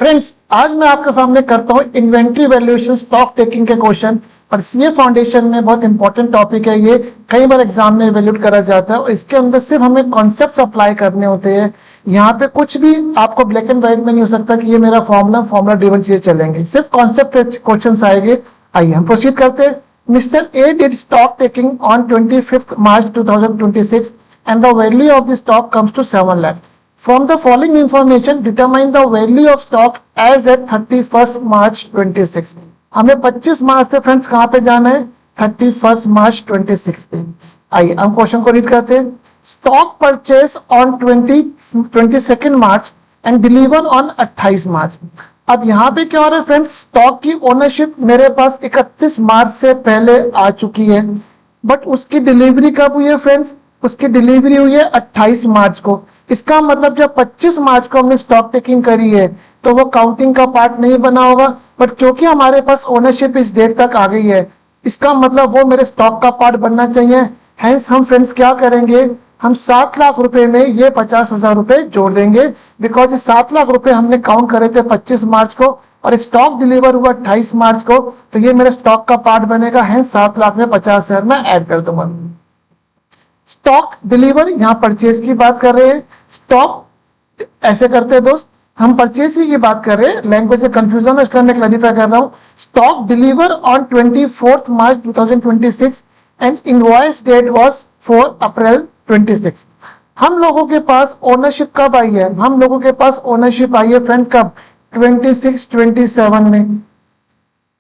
Friends, आज मैं आपके सामने करता हूँ इन्वेंट्री वैल्यूएशन स्टॉक टेकिंग के क्वेश्चन। और सीए फाउंडेशन में बहुत इंपॉर्टेंट टॉपिक है ये, कई बार एग्जाम में इवेल्यूट करा जाता है और इसके अंदर सिर्फ हमें कॉन्सेप्ट्स अप्लाई करने होते हैं। यहाँ पे कुछ भी आपको ब्लैक एंड व्हाइट में नहीं हो सकता कि ये मेरा फॉर्मूला ड्रिवन चीजें चलेंगे, सिर्फ कॉन्सेप्ट क्वेश्चन आएंगे। आइए हम प्रोसीड करते हैं। Mister A did stock taking on 25th March 2026 and the value of the stock comes to 7 lakh. From the following information, determine the value of stock as at 31st March 26. हमें 25 मार्च से friends कहाँ पे जाना है? 31st March 26 पे। आइए हम question को रीड करते हैं। Stock purchase on 22nd March and deliver on 28 मार्च। अब यहाँ पे क्या हो रहा है फ्रेंड्स, स्टॉक की ओनरशिप मेरे पास 31 मार्च से पहले आ चुकी है, बट उसकी डिलीवरी कब हुई है फ्रेंड्स? उसकी डिलीवरी हुई है 28 मार्च को। इसका मतलब जब 25 मार्च को हमने स्टॉक टेकिंग करी है तो वो काउंटिंग का पार्ट नहीं बना होगा, बट क्योंकि हमारे पास ओनरशिप इस डेट तक आ गई है, इसका मतलब वो मेरे स्टॉक का पार्ट बनना चाहिए। हेंस हम फ्रेंड्स क्या करेंगे, हम 7 लाख रुपए में ये 50,000 रुपए जोड़ देंगे, बिकॉज 7 लाख रुपए हमने काउंट करे थे 25 मार्च को और स्टॉक डिलीवर हुआ 28 मार्च को, तो ये मेरे स्टॉक का पार्ट बनेगा। हेंस 7 लाख में 50,000 मैं ऐड कर दूंगा। स्टॉक डिलीवर, यहाँ परचेज की बात कर रहे हैं। स्टॉक ऐसे करते हैं दोस्त, हम परचेज की बात कर रहे हैं, लैंग्वेज में कंफ्यूजन है इसलिए मैं क्लैरिफाई कर रहा हूँ। Stock deliver on 24th March 2026 and invoice date was 4 April 26। हम लोगों के पास ओनरशिप कब आई है? हम लोगों के पास ओनरशिप आई है फ्रेंड कब? 26-27 में।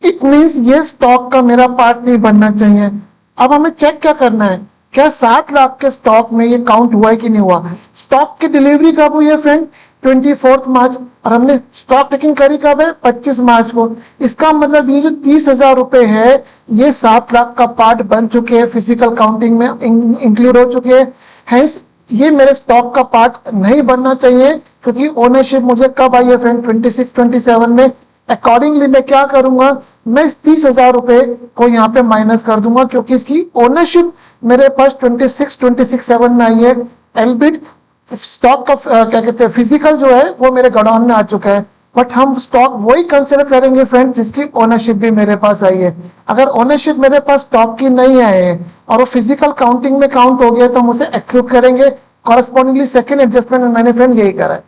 इट मींस ये स्टॉक का मेरा पार्ट नहीं बनना चाहिए। अब हमें चेक क्या करना है, क्या 7 लाख के स्टॉक में ये काउंट हुआ है कि नहीं हुआ? स्टॉक की डिलीवरी कब हुई है फ्रेंड? 24th मार्च, और हमने स्टॉक टेकिंग करी कब है? 25 मार्च को। इसका मतलब ये जो 30,000 रुपए है ये 7 लाख का पार्ट बन चुके हैं, फिजिकल काउंटिंग में इंक्लूड हो चुके हैं। हेंस ये मेरे स्टॉक का पार्ट नहीं बनना चाहिए, क्योंकि ओनरशिप मुझे कब आई है फ्रेंड? 26-27 में। अकॉर्डिंगली मैं क्या करूंगा, मैं इस 30,000 रुपए को यहाँ पे माइनस कर दूंगा, क्योंकि इसकी ओनरशिप मेरे पास 26-27 में आई है। एलबिट स्टॉक का क्या कहते हैं, फिजिकल जो है वो मेरे गोडाउन में आ चुका है, बट हम स्टॉक वही कंसिडर करेंगे फ्रेंड जिसकी ओनरशिप भी मेरे पास आई है। अगर ओनरशिप मेरे पास स्टॉक की नहीं आई है और वो फिजिकल काउंटिंग में काउंट हो गया तो हम उसे एक्सक्लूड करेंगे। कॉरेस्पॉन्डिंगली सेकेंड एडजस्टमेंट मैंने फ्रेंड यही करा है।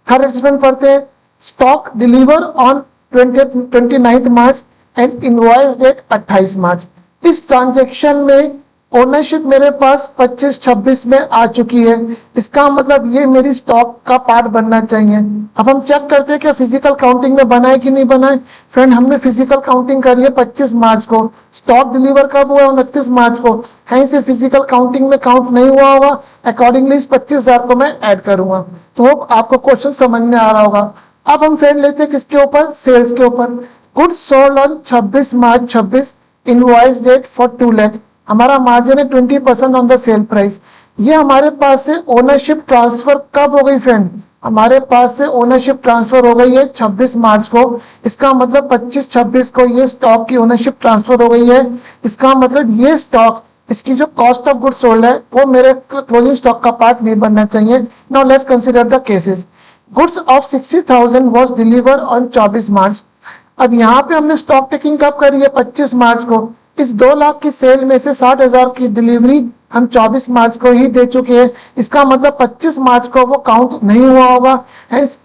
थर्ड एडजस्टमेंट पढ़ते हैं। Stock deliver on 29th March and invoice date 28 March. इस ट्रांजेक्शन में ओनरशिप मेरे पास 25-26 में आ चुकी है। इसका मतलब ये मेरी स्टॉक का पार्ट बनना चाहिए। अब हम चेक करते हैं कि फिजिकल काउंटिंग में बना है कि नहीं बना है। फ्रेंड हमने फिजिकल काउंटिंग करी है 25 मार्च को, स्टॉक डिलीवर कब हुआ? 29 मार्च को। कहीं से फिजिकल काउंटिंग में काउंट नहीं हुआ होगा, अकॉर्डिंगली इस 25,000 को मैं ऐड करूंगा। तो होप आपको क्वेश्चन समझ में आ रहा होगा। अब हम फ्रेंड लेते हैं किसके ऊपर? सेल्स के ऊपर। Goods sold on 26 March 26, invoice date for 2 lakh. हमारा मार्जिन है 20% ऑन द सेल प्राइस। ये हमारे पास से ओनरशिप ट्रांसफर कब हो गई फ्रेंड? हमारे पास से ओनरशिप ट्रांसफर हो गई है 26 मार्च को। इसका मतलब 25-26 को ये स्टॉक की ओनरशिप ट्रांसफर हो गई है। इसका मतलब ये स्टॉक, इसकी जो कॉस्ट ऑफ गुड्स सोल्ड है वो मेरे क्लोजिंग स्टॉक का पार्ट नहीं बनना चाहिए। Now let's consider the cases. Goods of 60,000 was deliver on 24 मार्च। अब यहाँ पे हमने स्टॉक टेकिंग कब करी है? 25 मार्च को। इस 2 लाख की सेल में से 60,000 की डिलीवरी हम 24 मार्च को ही दे चुके हैं। इसका मतलब 25 मार्च को वो काउंट नहीं हुआ होगा।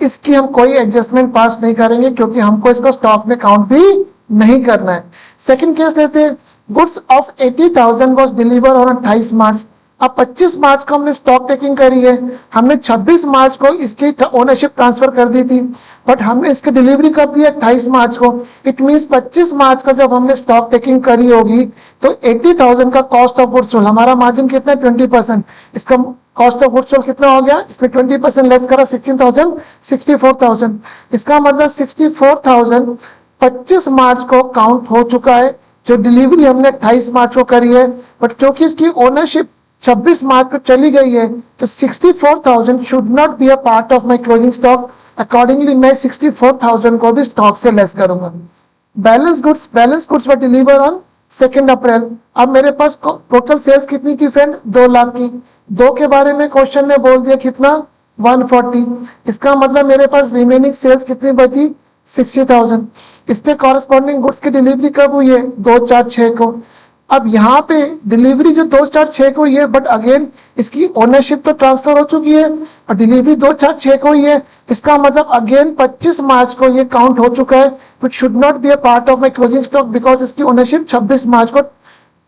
इसकी हम कोई एडजस्टमेंट पास नहीं करेंगे, क्योंकि हमको इसको स्टॉक में काउंट भी नहीं करना है। सेकंड केस लेते हैं। Goods of 80,000 was deliver on 28 मार्च। अब 25 मार्च को हमने स्टॉक टेकिंग करी है, हमने 26 मार्च को इसकी ओनरशिप ट्रांसफर कर दी थी, बट हमने इसकी डिलीवरी कब दी? 28 मार्च को। इट मींस 25 मार्च को जब हमने स्टॉक टेकिंग करी होगी तो 80,000 का कॉस्ट ऑफ गुड्स सोल्ड, हमारा मार्जिन कितना है? 20%। इसका कॉस्ट ऑफ गुड्स सोल्ड कितना हो गया? इसमें 20% लेस करा, 64,000। इसका मतलब 64,000 25 मार्च को काउंट हो चुका है। जो डिलीवरी हमने 28 मार्च को करी है, बट क्योंकि इसकी ओनरशिप 26 मार्च को चली गई है तो 64,000 should not be a part of my closing stock. Accordingly मैं 64,000 को भी स्टॉक से लेस करूंगा। Balance goods were deliver on 2 अप्रैल। अब मेरे पास टोटल सेल्स कितनी थी फ्रेंड? 2 लाख की। 2 के बारे में क्वेश्चन ने बोल दिया कितना? 140, इसका मतलब मेरे पास रिमेनिंग सेल्स कितनी बची 60,000। इसके कॉरेस्पॉन्डिंग गुड्स की डिलीवरी कब हुई है 2-4-6 को। अब यहाँ पे डिलीवरी जो 2-4-6 को हुई है, बट अगेन इसकी ओनरशिप तो ट्रांसफर हो चुकी है और डिलीवरी 2-4-6 को हुई है। इसका मतलब अगेन 25 मार्च को ये काउंट हो चुका है, which should not be a part of my closing stock because इसकी ओनरशिप 26 मार्च को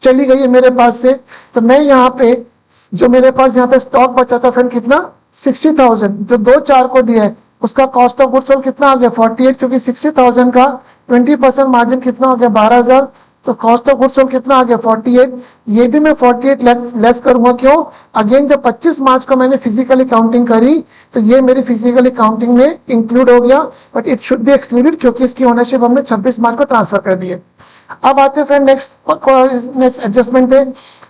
चली गई है मेरे पास से। तो मैं यहाँ पे जो मेरे पास यहाँ पे स्टॉक बचा था फ्रेंड कितना 60,000, जो 2-4 को दिया है उसका कॉस्ट ऑफ गुड्स सोल्ड कितना आ गया 48, क्योंकि 60,000 का 20% मार्जिन कितना हो गया 12,000, तो कॉस्ट ऑफ गुड्स सोल्ड कितना आ गया 48। ये भी मैं 48 लेस करूंगा, क्यों? अगेन जब 25 मार्च को मैंने फिजिकली काउंटिंग करी तो ये मेरी फिजिकली काउंटिंग में इंक्लूड हो गया, but it should be excluded क्योंकि इसकी ओनरशिप हमने 26 मार्च को ट्रांसफर कर दी है। अब आते हैं फ्रेंड नेक्स्ट एडजस्टमेंट पे।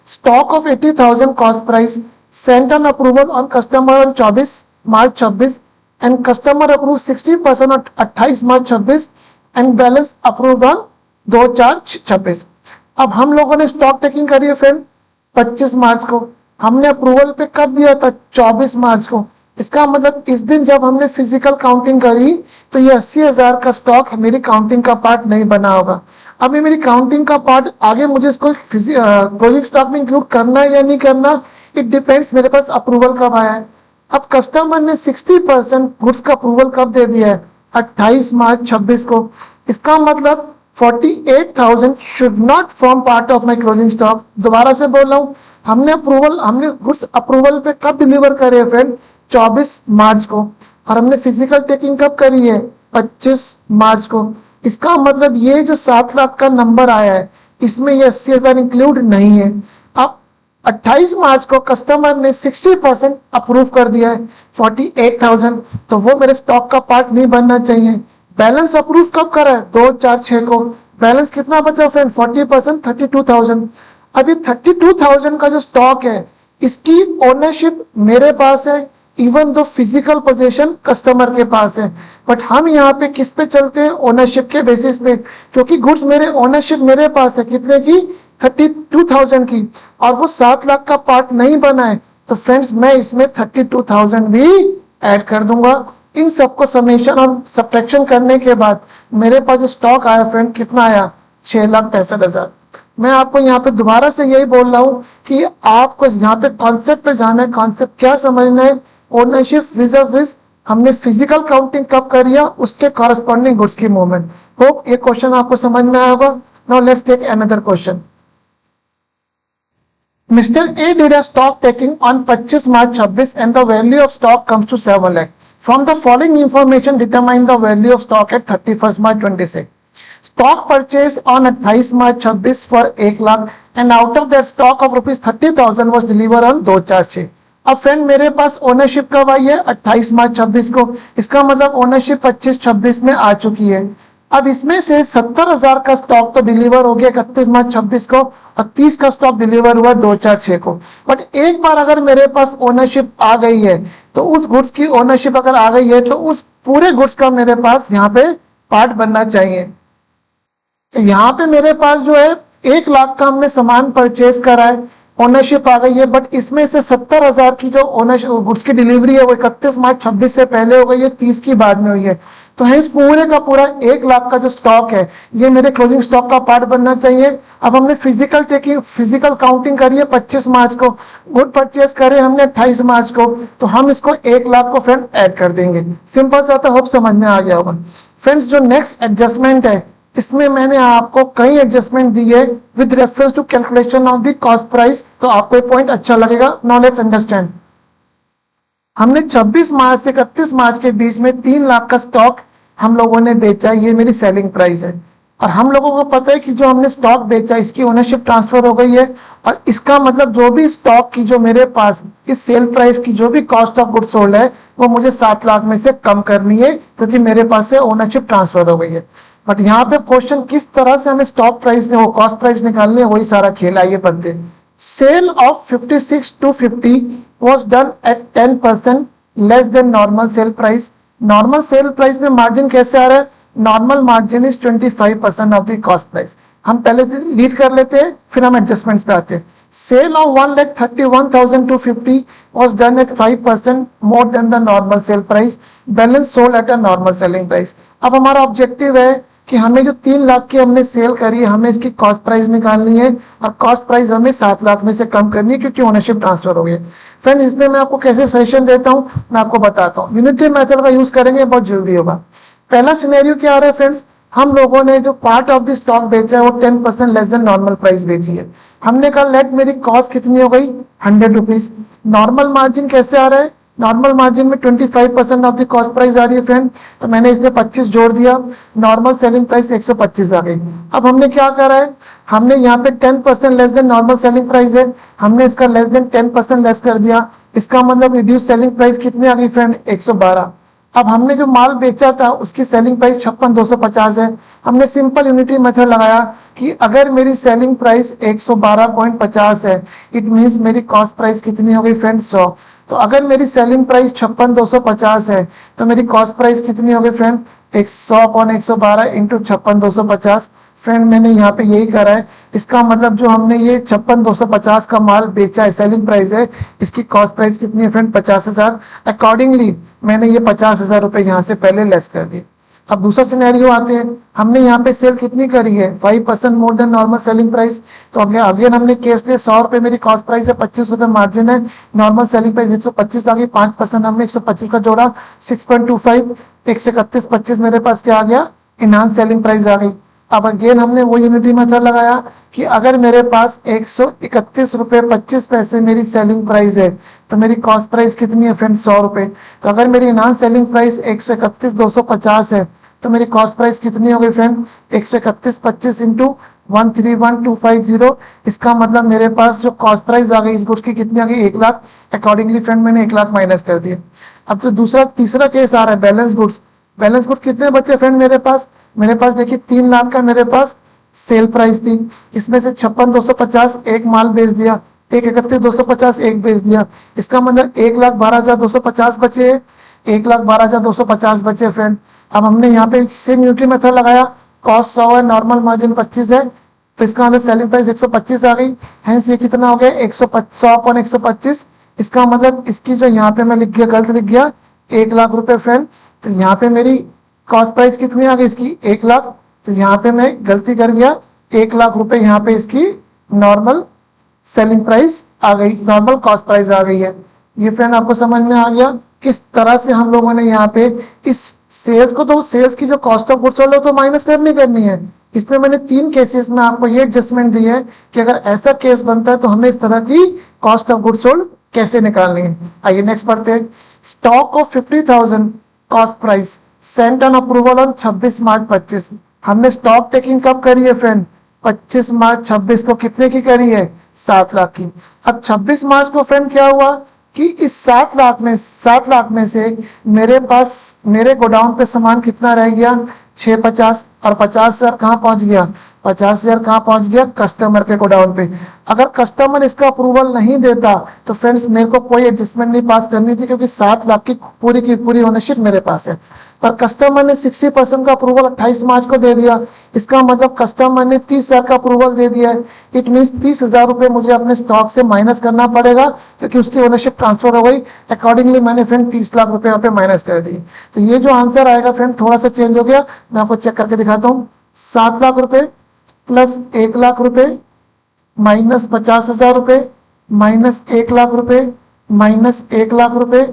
Stock of 80,000 cost price Saint on approval on customer on 24 March 26 and customer approve 60% on 28 March 26 and balance approved on 2-4-26। अब हम लोगों ने स्टॉक टेकिंग करी है फ्रेंड 25 मार्च को, हमने अप्रूवल पे कब दिया था 24 मार्च को। इसका मतलब इस दिन जब हमने फिजिकल काउंटिंग करी तो ये 80,000 का स्टॉक मेरी काउंटिंग का पार्ट नहीं बना होगा। अब ये मेरी काउंटिंग का पार्ट आगे मुझे इसको क्लोजिंग स्टॉक में इंक्लूड करना है या नहीं करना, इट डिपेंड्स मेरे पास अप्रूवल कब आया है। अब कस्टमर ने 60% गुड्स का अप्रूवल कब दे दिया है 28 मार्च 26 को। इसका मतलब 48,000 should not form part of my closing stock. दोबारा से बोल रहा हूँ, हमने गुड्स अप्रूवल पे कब डिलीवर करे फ्रेंड 24 मार्च को, और हमने फिजिकल टेकिंग कब करी है 25 मार्च को। इसका मतलब ये जो 7 लाख का नंबर आया है इसमें ये 80,000 इंक्लूड नहीं है। अब 28 मार्च को कस्टमर ने 60% अप्रूव कर दिया है 48,000, तो वो मेरे स्टॉक का पार्ट नहीं बनना चाहिए। बैलेंस अप्रूव कब करा है 2-4-6 को, बैलेंस कितना बचा फ्रेंड 40% 32,000। अभी 32,000 का जो स्टॉक है इसकी ओनरशिप मेरे पास है, even though physical position customer के पास है, बट हम यहाँ पे किस पे चलते हैं ओनरशिप के बेसिस पे, क्योंकि गुड्स मेरे ओनरशिप मेरे पास है कितने की 32,000 की, और वो 7 लाख का पार्ट नहीं बना है। तो फ्रेंड्स मैं इसमें 32,000 भी ऐड कर दूंगा। इन सबको समेशन और सब्ट्रैक्शन करने के बाद मेरे पास जो स्टॉक आया फ्रेंड कितना आया 6,65,000। मैं आपको यहाँ पे दोबारा से यही बोल रहा हूँ कि आपको यहाँ पे कॉन्सेप्ट पे जाना है। कॉन्सेप्ट क्या समझना है, ओनरशिप विज़ हमने फिजिकल काउंटिंग कब करी है उसके कॉरेस्पॉन्डिंग गुड्स की मूवमेंट। होप ये क्वेश्चन आपको समझ में आया होगा। Now let's take another question. Mr. A did a stock taking on 25 March 26 and the value of stock comes to 7 lakh. From the following information determine the value of stock at 31st March 26. Stock purchased on 28 March 26 for 1 lakh and out of that stock of rupees 30,000 was delivered on 2-4-6. अब friend मेरे पास ownership कब आई है 28 मार्च 26 को, इसका मतलब ownership 25-26 में आ चुकी है। अब इसमें से 70,000 का स्टॉक तो डिलीवर हो गया 31 मार्च 26 को और 30 का स्टॉक डिलीवर हुआ 2-4-6 को। बट एक बार अगर मेरे पास ओनरशिप आ गई है तो उस गुड्स की ओनरशिप अगर आ गई है तो उस पूरे गुड्स का मेरे पास यहाँ पे पार्ट बनना चाहिए। तो यहाँ पे मेरे पास जो है 1 लाख का हमने सामान परचेज करा है, ओनरशिप आ गई है, बट इसमें से 70,000 की जो ओनरशिप गुड्स की डिलीवरी है वो 31 मार्च 26 से पहले हो गई है, 30 की बाद में हुई है। तो है इस पूरे का पूरा 1 लाख का जो स्टॉक है ये मेरे क्लोजिंग स्टॉक का पार्ट बनना चाहिए। अब हमने फिजिकल काउंटिंग करी है 25 मार्च को, गुड परचेज करे हमने 28 मार्च को, तो हम इसको 1 लाख को फ्रेंड ऐड कर देंगे। सिंपल सा था, होप समझ में आ गया होगा। फ्रेंड्स जो नेक्स्ट एडजस्टमेंट है इसमें मैंने आपको कई एडजस्टमेंट दी है with reference to calculation of the cost price, तो आपको ये पॉइंट अच्छा लगेगा। Now let's understand. हमने 26 मार्च से 31 मार्च के बीच में 3 लाख का स्टॉक हम लोगों ने बेचा, ये मेरी सेलिंग प्राइस है। और हम लोगों को पता है कि जो हमने स्टॉक बेचा इसकी ओनरशिप ट्रांसफर हो गई है, और इसका मतलब जो भी स्टॉक की जो मेरे पास इस सेल प्राइस की जो भी कॉस्ट ऑफ गुड्स सोल्ड है वो मुझे 7 लाख में से कम करनी है, क्योंकि मेरे पास से ओनरशिप ट्रांसफर हो गई है। बट यहाँ पे क्वेश्चन किस तरह से हमें स्टॉक प्राइस ने वो कॉस्ट प्राइस निकालनी है, वही सारा खेल। आइए पढ़ते हैं। Sale of 56,250 was done at 10% less than normal sale price. Normal sale price में मार्जिन कैसे आ रहा है, normal margin is 25% of the cost price. हम पहले लीड कर लेते हैं फिर हम एडजस्टमेंट्स पे आते हैं। Sale of 1,31,250 was done at 5% more than the normal sale price. Balance sold at a normal selling price. अब हमारा ऑब्जेक्टिव है कि हमें जो 3 लाख की हमने सेल करी, हमें इसकी कॉस्ट प्राइस निकालनी है और कॉस्ट प्राइस हमें 7 लाख में से कम करनी है क्योंकि ओनरशिप ट्रांसफर हो गई। फ्रेंड, इसमें मैं आपको कैसे सजेशन देता हूँ मैं आपको बताता हूँ। यूनिटरी मेथड का यूज करेंगे, बहुत जल्दी होगा। पहला सिनेरियो क्या आ रहा है फ्रेंड्स, हम लोगों ने जो पार्ट ऑफ द स्टॉक बेचा है वो 10% लेस देन नॉर्मल प्राइस बेची है। हमने कहा लेट मेरी कॉस्ट कितनी हो गई 100 रुपीज। नॉर्मल मार्जिन कैसे आ रहा है, नॉर्मल मार्जिन में 25% ऑफ द कॉस्ट प्राइस आ रही है फ्रेंड, तो मैंने इसमें 25 जोड़ दिया, नॉर्मल सेलिंग प्राइस 125 आ गई। अब हमने क्या करा है, हमने यहाँ पे 10% less than normal selling price है, हमने इसका लेस देन 10% लेस कर दिया। इसका मतलब रिड्यूस सेलिंग प्राइस कितनी आ गई फ्रेंड 112। अब हमने जो माल बेचा था उसकी सेलिंग प्राइस 56,250 है। हमने सिंपल यूनिटरी मेथड लगाया कि अगर मेरी सेलिंग प्राइस 112.50 है, इट मींस मेरी कॉस्ट प्राइस कितनी हो गई फ्रेंड 100। तो अगर मेरी सेलिंग प्राइस 56,250 है तो मेरी कॉस्ट प्राइस कितनी हो गई फ्रेंड 100/112 इंटू 56,250। फ्रेंड मैंने यहाँ पे यही करा है, इसका मतलब जो हमने ये 56,250 का माल बेचा है सेलिंग प्राइस है, इसकी कॉस्ट प्राइस कितनी है फ्रेंड 50,000। अकॉर्डिंगली मैंने ये 50,000 रुपए यहाँ से पहले लेस कर दिए। अब दूसरा सिनेरियो आते हैं, हमने यहाँ पे सेल कितनी करी है 5% more than normal selling price. तो अगेन हमने केस लिया 100 रुपए मेरी कॉस्ट प्राइस है, 25 रुपए मार्जिन है, नॉर्मल सेलिंग प्राइस 125 आ गई, 5% हमने 125 का जोड़ा 6.25, 131.25 मेरे पास क्या आ गया इनहांस सेलिंग प्राइस आ गई। अब अगेन हमने वो यूनिटरी मेथड लगाया कि अगर मेरे पास 131 रुपए 25 पैसे मेरी सेलिंग प्राइस है तो मेरी कॉस्ट प्राइस कितनी है फ्रेंड 100 रुपए। तो अगर मेरी इनहांस सेलिंग प्राइस 131,250 है तो मेरी कॉस्ट प्राइस कितनी हो गई फ्रेंड 131.25 इंटू 131,250। इसका मतलब मेरे पास जो कॉस्ट प्राइस आ गई इस गुड्स की कितनी आ गई 1 लाख। अकॉर्डिंगली फ्रेंड मैंने 1 लाख माइनस कर दिए। अब जो तीसरा केस आ रहा है बैलेंस गुड्स। बैलेंस गुड्स कितने बचे फ्रेंड मेरे पास देखिए 3 लाख का मेरे पास सेल प्राइस थी, इसमें से 56,250 एक माल बेच दिया, 131,250 एक बेच दिया, इसका मतलब 1,12,250 बचे, 1,12,250 बचे फ्रेंड। अब हमने यहाँ पे सेम यूनिटरी मेथड लगाया, कॉस्ट 100 है, नॉर्मल मार्जिन 25 है, तो इसका मतलब सेलिंग प्राइस 125 आ गई। हेंस ये कितना हो गया 100/125। इसका मतलब इसकी जो यहाँ पे मैं लिख गया गलत लिख गया 1 लाख रुपए फ्रेंड। तो यहाँ पे मेरी कॉस्ट प्राइस कितनी आ गई इसकी 1 लाख, तो यहाँ पे मैं गलती कर गया 1 लाख रुपए यहाँ पे इसकी नॉर्मल सेलिंग प्राइस आ गई, नॉर्मल कॉस्ट प्राइस आ गई है। ये फ्रेंड आपको समझ में आ गया किस तरह से हम लोगों ने यहाँ पे इस सेल्स को, तो सेल्स की जो कॉस्ट ऑफ गुड्स सोल्ड तो माइनस करनी है। इसमें मैंने 3 केसेस में आपको ये एडजस्टमेंट दी है कि अगर ऐसा केस बनता है तो हमें इस तरह की कॉस्ट ऑफ गुड्स सोल्ड कैसे निकालनी है। आइए नेक्स्ट पढ़ते हैं। Stock of 50,000 cost price Saint on approval on 26 मार्च 25। हमने स्टॉक टेकिंग कब करी है फ्रेंड 25 मार्च 26 को, कितने की करी है 7 लाख की। अब 26 मार्च को फ्रेंड क्या हुआ कि इस 7 लाख में से मेरे पास मेरे गोडाउन पे सामान कितना रह गया 650, और 50,000 कहाँ पहुंच गया 50,000 कहाँ पहुंच गया कस्टमर के गोडाउन पे। अगर कस्टमर इसका अप्रूवल नहीं देता तो फ्रेंड्स मेरे को कोई एडजस्टमेंट नहीं पास करनी थी, क्योंकि 7 लाख की पूरी ओनरशिप मेरे पास है। पर कस्टमर ने 60% का अप्रूवल 28 मार्च को दे दिया, इसका मतलब कस्टमर ने 30,000 का अप्रूवल दे दिया है। इट मीन्स 30,000 रुपए मुझे अपने स्टॉक से माइनस करना पड़ेगा क्योंकि उसकी ओनरशिप ट्रांसफर हो गई। अकॉर्डिंगली मैंने फ्रेंड 30 लाख रुपए यहाँ पे माइनस कर दिए। तो ये जो आंसर आएगा फ्रेंड थोड़ा सा चेंज हो गया, मैं आपको चेक करके दिखाता हूँ। 7 लाख रुपए प्लस 1 लाख रुपए माइनस 50,000 रुपए माइनस 1 लाख रुपए माइनस 1 लाख रुपए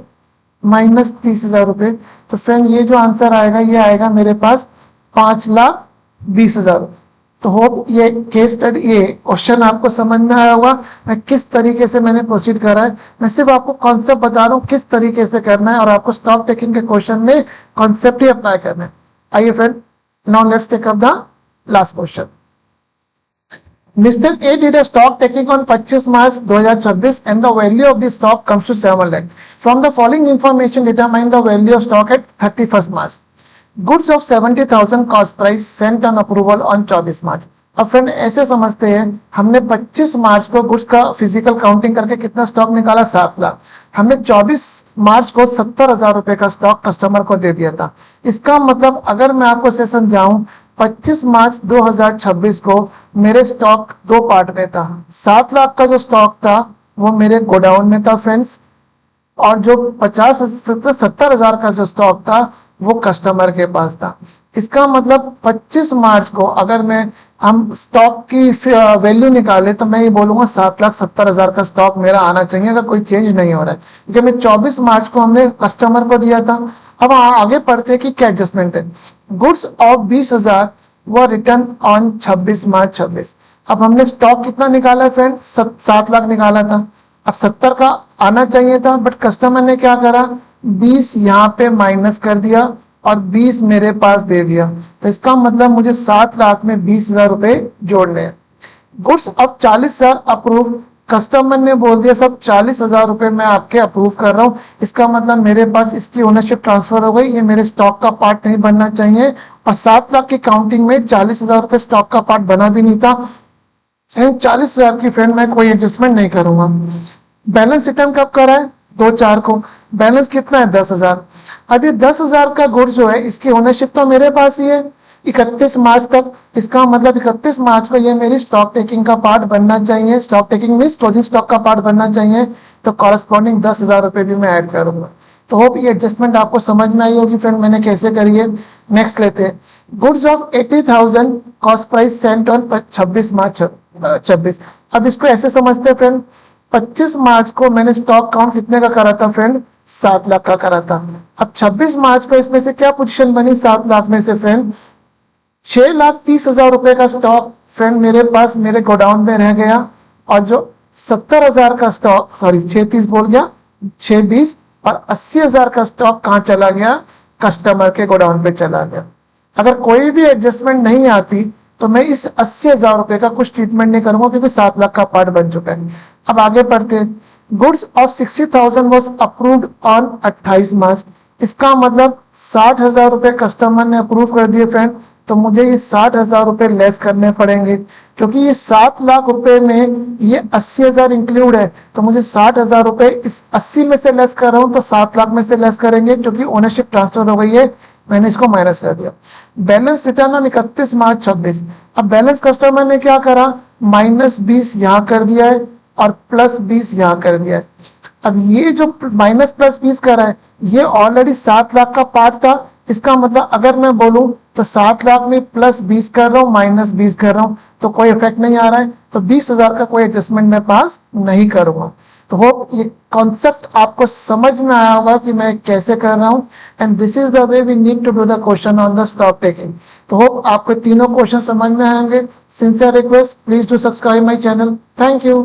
माइनस 30,000 रुपए। तो फ्रेंड ये जो आंसर आएगा ये आएगा मेरे पास 5,20,000 रुपए। तो होप ये केस स्टडी ये क्वेश्चन आपको समझ में आया होगा, मैं किस तरीके से मैंने प्रोसीड करा है। मैं सिर्फ आपको कॉन्सेप्ट बता रहा हूँ किस तरीके से करना है, और आपको स्टॉक टेकिंग के क्वेश्चन में कॉन्सेप्ट ही अप्लाई करना है। आइए friend now let's take up the last question. Mr. A did a stock taking on 25 March 2026 and the value of the stock comes to 7 lakh. From the following information determine the value of stock at 31st March. Goods of 70,000 cost price sent on approval on 24 March. अब friend ऐसे समझते हैं हमने 25 मार्च को goods का physical counting करके कितना stock निकाला 7 लाख। हमने 24 मार्च को 70,000 रुपए का स्टॉक कस्टमर को दे दिया था। इसका मतलब अगर मैं आपको से समझाऊं 25 मार्च 2026 को मेरे स्टॉक दो पार्ट में था। 7 लाख का जो स्टॉक था वो मेरे गोडाउन में था फ्रेंड्स, और जो 70 हजार का जो स्टॉक था वो कस्टमर के पास था। इसका मतलब 25 मार्च को अगर हम स्टॉक की वैल्यू निकाले तो मैं ये बोलूंगा 7,70,000 का स्टॉक मेरा आना चाहिए, अगर कोई चेंज नहीं हो रहा है, क्योंकि मैं 24 मार्च को हमने कस्टमर को दिया था। अब आगे पढ़ते हैं कि क्या एडजस्टमेंट है। गुड्स ऑफ 20,000 वो रिटर्न ऑन 26 मार्च 26। अब हमने स्टॉक कितना निकाला है फ्रेंड, 7 लाख निकाला था। अब 70 का आना चाहिए था, बट कस्टमर ने क्या करा, 20 यहाँ पे माइनस कर दिया और 20 मेरे पास दे दिया। तो इसका मतलब मुझे 7 लाख में 20,000 रुपए जोड़ने हैं। गुड्स अब 40,000 अप्रूव, कस्टमर ने बोल दिया सब 40,000 रुपए मैं आपके अप्रूव कर रहा हूँ। इसका मतलब मेरे पास इसकी ओनरशिप ट्रांसफर हो गई, ये मेरे स्टॉक का पार्ट नहीं बनना चाहिए। और 7 लाख की काउंटिंग में 40,000 रुपए स्टॉक का पार्ट बना भी नहीं था। 40,000 की फ्रेंड मैं कोई एडजस्टमेंट नहीं करूंगा। बैलेंस रिटर्न कब करा है, 2/4 को। बैलेंस कितना है, 10,000। अब ये 10,000 का गुड्स जो है इसकी ओनरशिप तो मेरे पास ही है 31 मार्च तक। इसका मतलब 31 मार्च को ये मेरी स्टॉक टेकिंग का पार्ट बनना चाहिए। Stock taking means closing stock का पार्ट बनना चाहिए, तो कॉरेस्पॉन्डिंग 10,000 रुपए भी मैं ऐड करूंगा। तो होप ये एडजस्टमेंट आपको समझ में आई होगी फ्रेंड, मैंने कैसे करी है। नेक्स्ट लेते हैं, goods of 80,000 cost price Saint on 26 March 26। अब इसको ऐसे समझते हैं फ्रेंड, 25 मार्च को मैंने स्टॉक काउंट कितने का करा था फ्रेंड, 7 लाख का करा था। अब 26 मार्च को इसमें से क्या पोजीशन बनी 7 लाख में से फ्रेंड, 6,30,000 रुपए का स्टॉक फ्रेंड मेरे पास मेरे गोडाउन में रह गया। और जो 70,000 का स्टॉक, सॉरी 630 बोल गया, 620 और 80,000 का स्टॉक कहाँ चला गया, कस्टमर के गोडाउन पे चला गया। अगर कोई भी एडजस्टमेंट नहीं आती तो मैं इस 80,000 रुपए का कुछ ट्रीटमेंट नहीं करूंगा, क्योंकि 7 लाख का पार्ट बन चुका है। अब आगे पढ़ते हैं, goods of 60,000 was approved on 28 मार्च। इसका मतलब 60,000 रुपए कस्टमर ने अप्रूव कर दिए फ्रेंड, तो मुझे ये 60,000 रुपए लेस करने पड़ेंगे, क्योंकि ये 7 लाख रुपए में ये 80,000 इंक्लूड है। तो मुझे 60,000 रुपए इस 80 में से लेस कर रहा हूँ, तो 7 लाख में से लेस करेंगे, क्योंकि ओनरशिप ट्रांसफर हो गई है, मैंने इसको माइनस कर दिया। बैलेंस रिटर्न ऑन 31 मार्च 26। अब बैलेंस कस्टमर ने क्या करा, -20 यहाँ कर दिया है और +20 यहाँ कर दिया है। अब ये जो माइनस +20 करा है ये ऑलरेडी 7 लाख का पार्ट था। इसका मतलब अगर मैं बोलूं तो 7 लाख में +20 कर रहा हूँ, -20 कर रहा हूँ, तो कोई इफेक्ट नहीं आ रहा है। तो 20,000 का कोई एडजस्टमेंट मैं पास नहीं करूंगा। तो होप ये कॉन्सेप्ट आपको समझ में आया होगा कि मैं कैसे कर रहा हूँ। And this is the way we need to do the question on the stock taking. तो होप आपको तीनों क्वेश्चन समझ में आएंगे। Sincere request, please do subscribe my channel. Thank you.